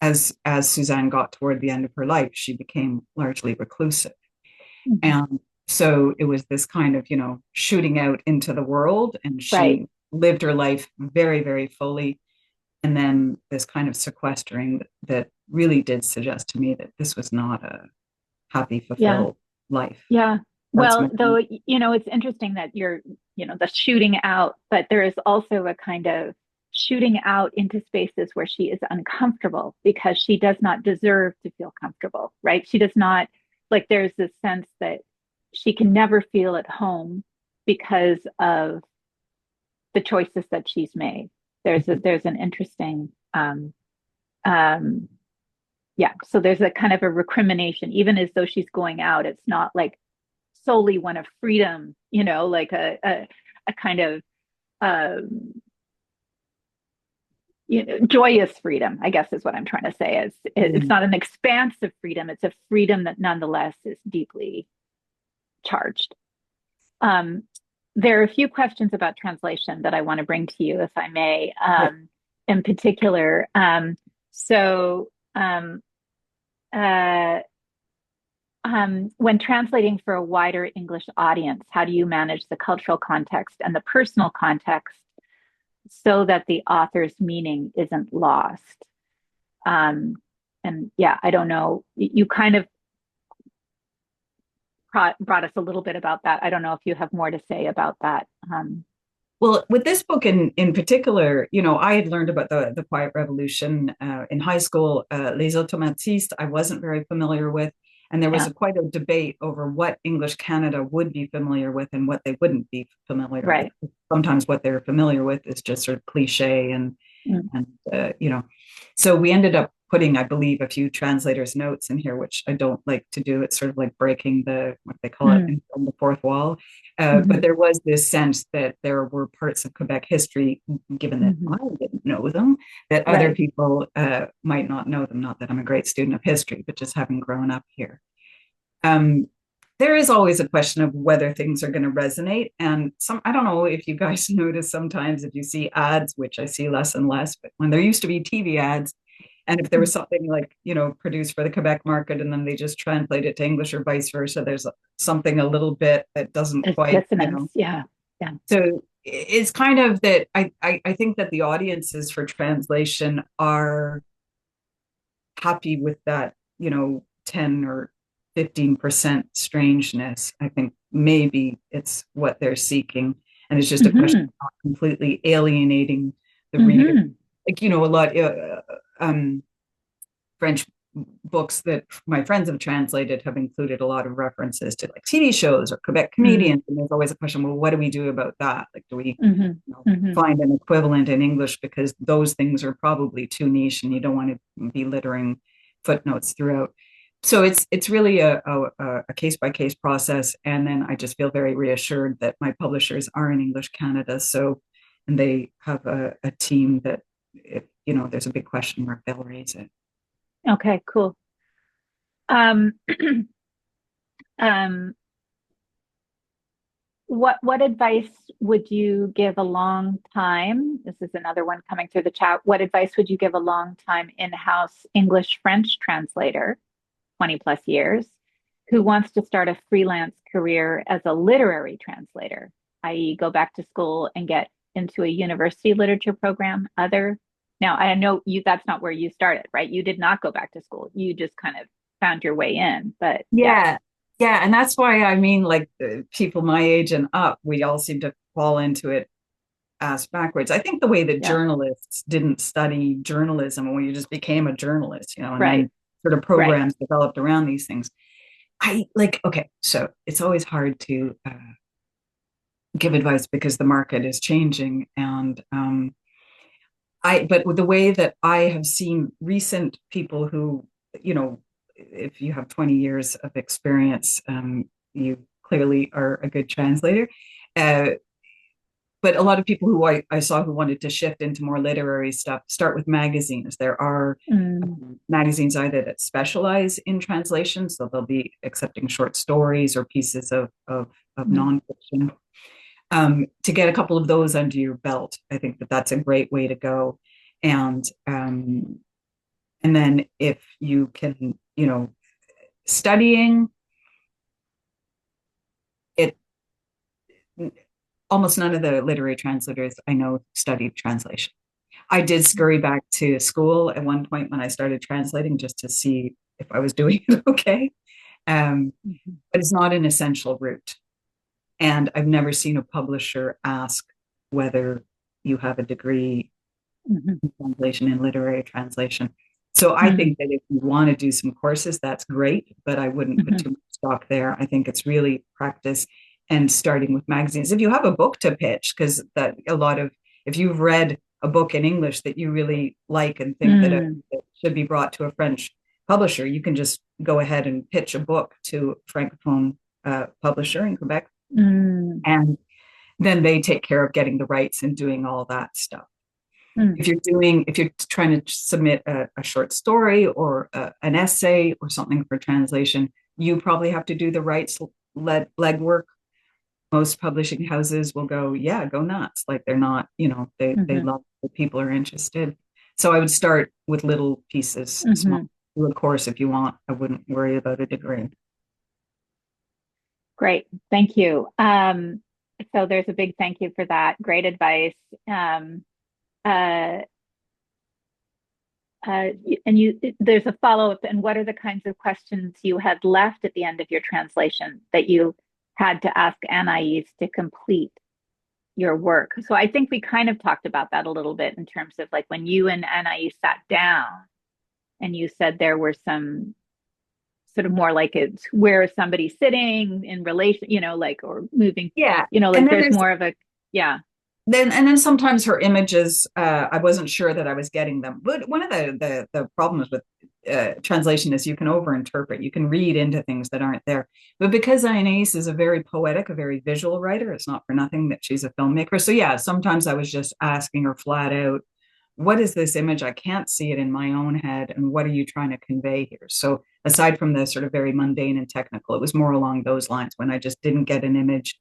as Suzanne got toward the end of her life, she became largely reclusive. mhm. And so it was this kind of, shooting out into the world, and Right. she lived her life very, very fully. And then this kind of sequestering that really did suggest to me that this was not a happy, Yeah. fulfilled life. Yeah. That's Well, my, though, it's interesting that you're, the shooting out, but there is also a kind of shooting out into spaces where she is uncomfortable because she does not deserve to feel comfortable, right? She does not, like, there's this sense that she can never feel at home because of the choices that she's made. There's an interesting, yeah, so there's a kind of a recrimination, even as though she's going out. It's not like solely one of freedom, like a kind of joyous freedom, I guess is what I'm trying to say. It's not an expansive freedom. It's a freedom that nonetheless is deeply charged. There are a few questions about translation that I want to bring to you, if I may, in particular. When translating for a wider English audience, how do you manage the cultural context and the personal context so that the author's meaning isn't lost? And yeah, I don't know. You kind of brought us a little bit about that. I don't know if you have more to say about that. Well, with this book in particular, I had learned about the Quiet Revolution in high school. Les Automatistes, I wasn't very familiar with. And there was quite a debate over what English Canada would be familiar with and what they wouldn't be familiar with. Sometimes what they're familiar with is just sort of cliche and so we ended up putting, I believe, a few translators' notes in here, which I don't like to do. It's sort of like breaking what they call it, the fourth wall. But there was this sense that there were parts of Quebec history, given that I didn't know them, that other people might not know them. Not that I'm a great student of history, but just having grown up here. There is always a question of whether things are going to resonate. And I don't know if you guys notice sometimes if you see ads, which I see less and less, but when there used to be TV ads, and if there was something like, produced for the Quebec market and then they just translate it to English or vice versa, there's something a little bit that doesn't quite, Yeah. So it's kind of that I think that the audiences for translation are happy with that, 10 or 15% strangeness. I think maybe it's what they're seeking. And it's just a question of not completely alienating the reader. Like, a lot French books that my friends have translated have included a lot of references to like TV shows or Quebec comedians. And there's always a question, well, what do we do about that? Like, do we find an equivalent in English? Because those things are probably too niche and you don't want to be littering footnotes throughout. So it's really a case-by-case process. And then I just feel very reassured that my publishers are in English Canada. And they have a team that, if there's a big question mark, they'll raise it. Okay, cool. What advice would you give a long time? This is another one coming through the chat. What advice would you give a long time in-house English-French translator, 20 plus years, who wants to start a freelance career as a literary translator, i.e. go back to school and get into a university literature program? Now, I know that's not where you started, right? You did not go back to school. You just kind of found your way in, but yeah. And that's why I mean, like people my age and up, we all seem to fall into it ass backwards. I think the way that journalists didn't study journalism when you just became a journalist, and then sort of programs developed around these things. So it's always hard to give advice because the market is changing. And but with the way that I have seen recent people who, if you have 20 years of experience, you clearly are a good translator. But a lot of people who I saw who wanted to shift into more literary stuff start with magazines. There are magazines either that specialize in translation, so they'll be accepting short stories or pieces of nonfiction. To get a couple of those under your belt, I think that's a great way to go. And then if you can, studying it, almost none of the literary translators I know studied translation. I did scurry back to school at one point when I started translating just to see if I was doing it okay. But it's not an essential route. And I've never seen a publisher ask whether you have a degree translation and literary translation. So I think that if you want to do some courses, that's great, but I wouldn't put too much stock there. I think it's really practice and starting with magazines. If you have a book to pitch, because that a lot of, if you've read a book in English that you really like and think that it should be brought to a French publisher, you can just go ahead and pitch a book to a Francophone publisher in Quebec. And then they take care of getting the rights and doing all that stuff. If you're trying to submit a short story or an essay or something for translation, you probably have to do the rights legwork. Most publishing houses will go, yeah, go nuts. Like they're not, they love that people are interested. So I would start with little pieces, small. Do a course if you want. I wouldn't worry about a degree. Great, thank you. So there's a big thank you for that. Great advice. And there's a follow-up. And what are the kinds of questions you had left at the end of your translation that you had to ask Anais to complete your work? So I think we kind of talked about that a little bit in terms of like when you and Anais sat down and you said there were some sort of more like it's where is somebody sitting in relation, like, or moving, like there's more of a, Then sometimes her images, I wasn't sure that I was getting them. But one of the problems with translation is you can overinterpret. You can read into things that aren't there. But because Inés is a very poetic, a very visual writer, it's not for nothing that she's a filmmaker. So yeah, sometimes I was just asking her flat out, what is this image? I can't see it in my own head. And what are you trying to convey here? So aside from the sort of very mundane and technical, it was more along those lines when I just didn't get an image.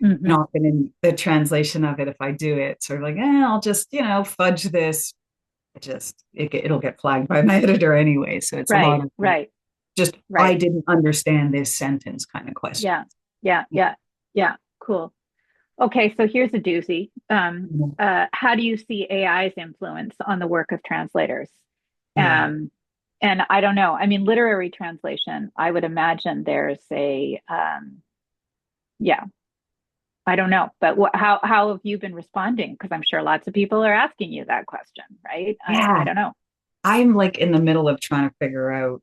And often in the translation of it, if I do it, sort of like, I'll just, fudge this. It'll get flagged by my editor anyway. So it's a lot of I didn't understand this sentence kind of question. Yeah. Cool. Okay, so here's a doozy. How do you see AI's influence on the work of translators? And I don't know. I mean, literary translation, I would imagine there's I don't know, but how have you been responding? Because I'm sure lots of people are asking you that question, right? I don't know. I'm like in the middle of trying to figure out.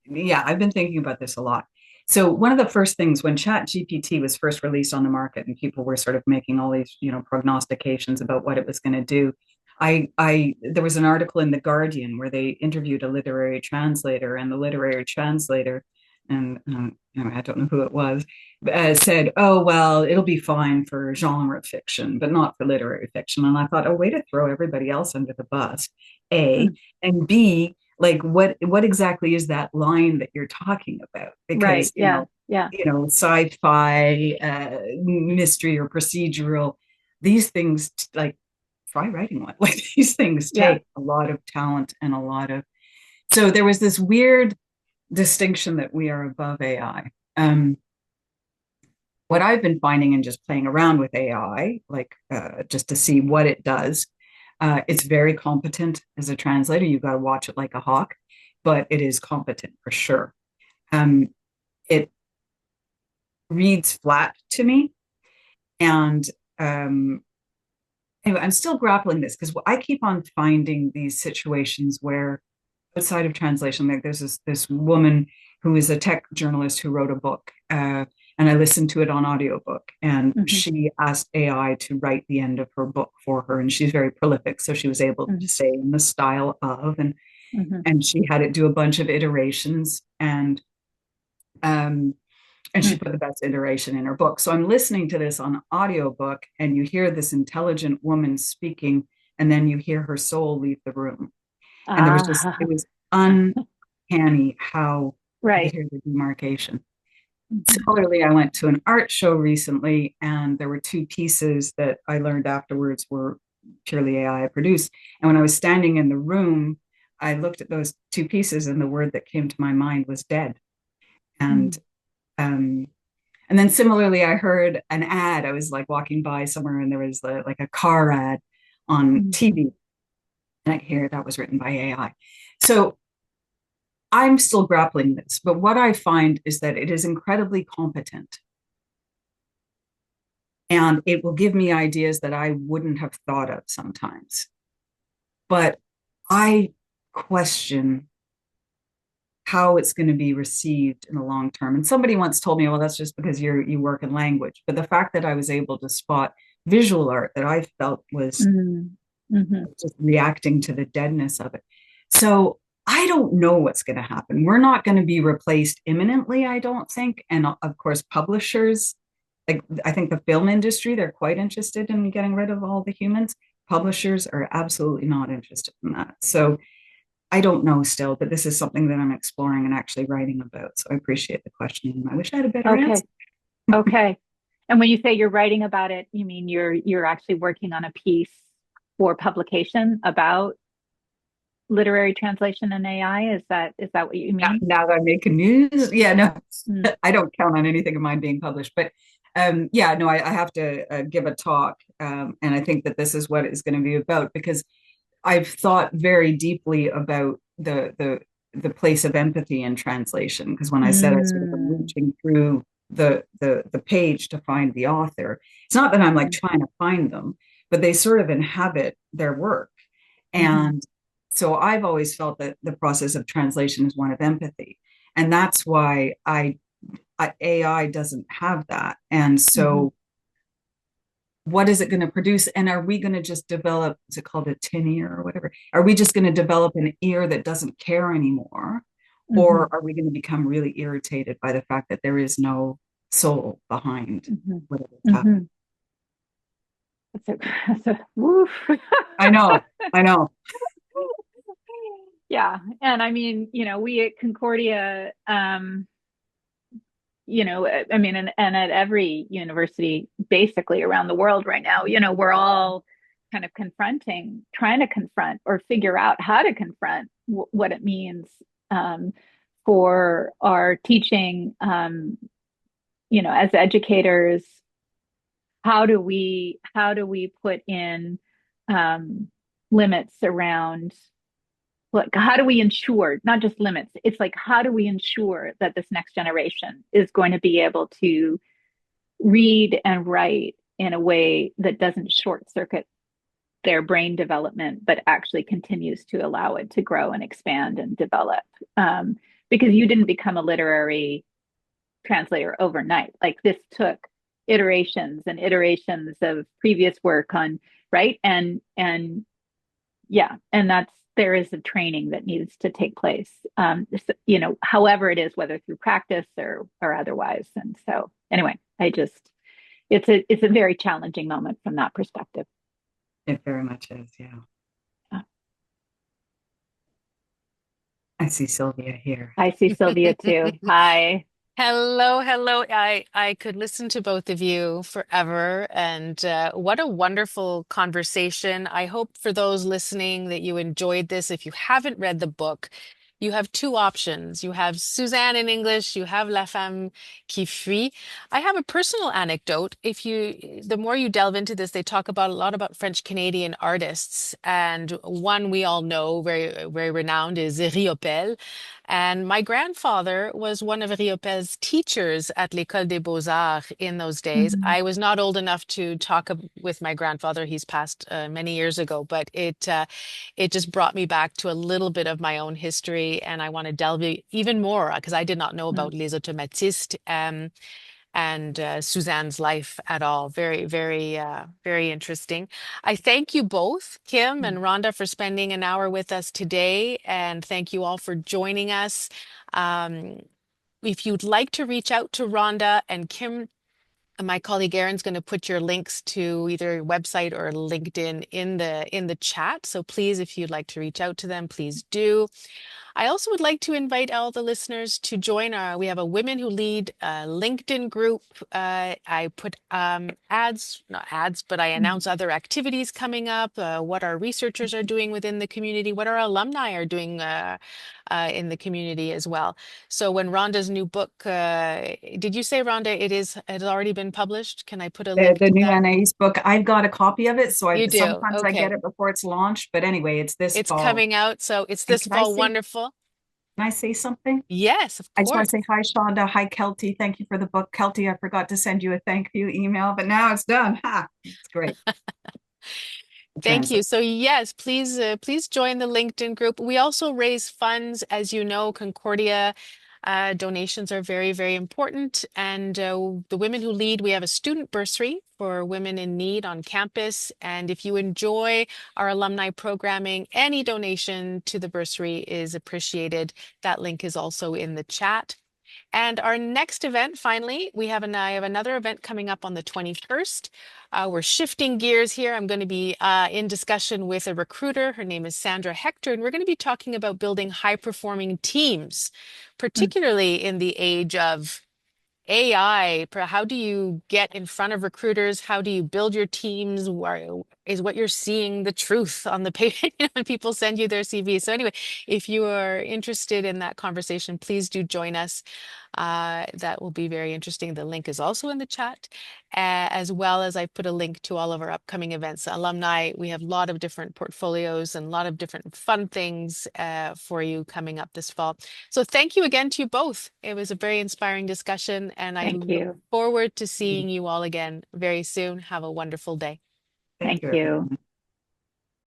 Yeah, I've been thinking about this a lot. So one of the first things when ChatGPT was first released on the market and people were sort of making all these, prognostications about what it was going to do, there was an article in The Guardian where they interviewed a literary translator, and the literary translator, and I don't know who it was, said, oh, well, it'll be fine for genre fiction, but not for literary fiction. And I thought, way to throw everybody else under the bus, A, and B, like what exactly is that line that you're talking about? Because sci-fi, mystery or procedural, these things, like, try writing one. Like these things take a lot of talent and a lot of. So there was this weird distinction that we are above AI. What I've been finding and just playing around with AI, like just to see what it does, it's very competent as a translator. You've got to watch it like a hawk, but it is competent for sure. It reads flat to me. And anyway, I'm still grappling this because I keep on finding these situations where outside of translation, like there's this woman who is a tech journalist who wrote a book, and I listened to it on audiobook, and she asked AI to write the end of her book for her, and she's very prolific, so she was able to say in the style of, and she had it do a bunch of iterations, and she put the best iteration in her book. So I'm listening to this on audiobook, and you hear this intelligent woman speaking, and then you hear her soul leave the room. And there was it was uncanny how you hear the demarcation. Similarly, I went to an art show recently, and there were two pieces that I learned afterwards were purely AI produced. And when I was standing in the room, I looked at those two pieces, and the word that came to my mind was dead. And then similarly, I heard an ad. I was like walking by somewhere, and there was like a car ad on TV. And I hear that was written by AI. So I'm still grappling this, but what I find is that it is incredibly competent. And it will give me ideas that I wouldn't have thought of sometimes. but I question how it's going to be received in the long term. And somebody once told me, well, that's just because you work in language. But the fact that I was able to spot visual art that I felt was just reacting to the deadness of it. So I don't know what's going to happen. We're not going to be replaced imminently, I don't think. And of course, publishers, like I think the film industry, they're quite interested in getting rid of all the humans. Publishers are absolutely not interested in that. So I don't know still, but this is something that I'm exploring and actually writing about. So I appreciate the question. I wish I had a better answer. Okay. And when you say you're writing about it, you mean you're actually working on a piece for publication about literary translation and AI? Is that what you mean? Now that I'm making news, yeah, no, I don't count on anything of mine being published, but yeah, no, I have to give a talk, and I think that this is what it's going to be about because I've thought very deeply about the place of empathy in translation. Because when I said I sort of am reaching through the page to find the author, it's not that I'm like trying to find them, but they sort of inhabit their work. And so I've always felt that the process of translation is one of empathy. And that's why AI doesn't have that. And so what is it going to produce? And are we going to just develop, is it called a tin ear or whatever? Are we just going to develop an ear that doesn't care anymore? Or are we going to become really irritated by the fact that there is no soul behind whatever's happening? That's a woof. I know. Yeah. And I mean, we at Concordia, I mean, and at every university basically around the world right now, we're all kind of trying to confront or figure out how to confront what it means for our teaching, as educators. How do we put in limits around, like, how do we ensure, not just limits, it's like, how do we ensure that this next generation is going to be able to read and write in a way that doesn't short circuit their brain development, but actually continues to allow it to grow and expand and develop? Because you didn't become a literary translator overnight. Like, this took iterations and iterations of previous work on, right? And yeah, and there is a training that needs to take place, however it is, whether through practice or otherwise. And so anyway, it's a very challenging moment from that perspective. It very much is, yeah. I see Sylvia here. I see Sylvia too. Hi. Hello. I could listen to both of you forever, and what a wonderful conversation. I hope for those listening that you enjoyed this. If you haven't read the book, you have two options. You have Suzanne in English, you have La Femme qui fuit. I have a personal anecdote. The more you delve into this, they talk about a lot about French Canadian artists, and one we all know, very, very renowned, is Riopelle. And my grandfather was one of Riopelle's teachers at l'École des Beaux-Arts in those days. I was not old enough to talk with my grandfather. He's passed many years ago, but it just brought me back to a little bit of my own history, and I want to delve even more because I did not know about Les Automatistes and Suzanne's life at all. Very, very, very interesting. I thank you both, Kim and Rhonda, for spending an hour with us today, and thank you all for joining us. If you'd like to reach out to Rhonda and Kim, my colleague Erin's going to put your links to either your website or LinkedIn in the chat. So please, if you'd like to reach out to them, please do. I also would like to invite all the listeners to join we have a Women Who Lead LinkedIn group. I put not ads, but I announce other activities coming up, what our researchers are doing within the community, what our alumni are doing in the community as well. So when Rhonda's new book, did you say, Rhonda, it has already been published? Can I put a link The to new that? Anais book, I've got a copy of it, so You do? sometimes I get Okay. it before it's launched. But anyway, it's this It's fall. coming out, so it's And this fall. Wonderful. Can I say something? Yes, of I just want course. to say hi, Shonda. Hi, Kelty. Thank you for the book. Kelty, I forgot to send you a thank you email, but now it's done. Ha! It's great. Thank you. transit. So yes, please join the LinkedIn group. We also raise funds, as you know, Concordia donations are very, very important. And the Women Who Lead, we have a student bursary for women in need on campus. And if you enjoy our alumni programming, any donation to the bursary is appreciated. That link is also in the chat. And our next event, finally, I have another event coming up on the 21st. We're shifting gears here. I'm going to be in discussion with a recruiter. Her name is Sandra Hector, and we're going to be talking about building high-performing teams, Mm. particularly in the age of AI. How do you get in front of recruiters? How do you build your teams? Is what you're seeing the truth on the page when people send you their CV? So anyway, if you are interested in that conversation, please do join us. That will be very interesting. The link is also in the chat, as well as I put a link to all of our upcoming events. Alumni, we have a lot of different portfolios and a lot of different fun things for you coming up this fall. So thank you again to you both. It was a very inspiring discussion, and I Thank look you. forward to seeing you all again very soon. Have a wonderful day. Thank Thank you, you. everyone.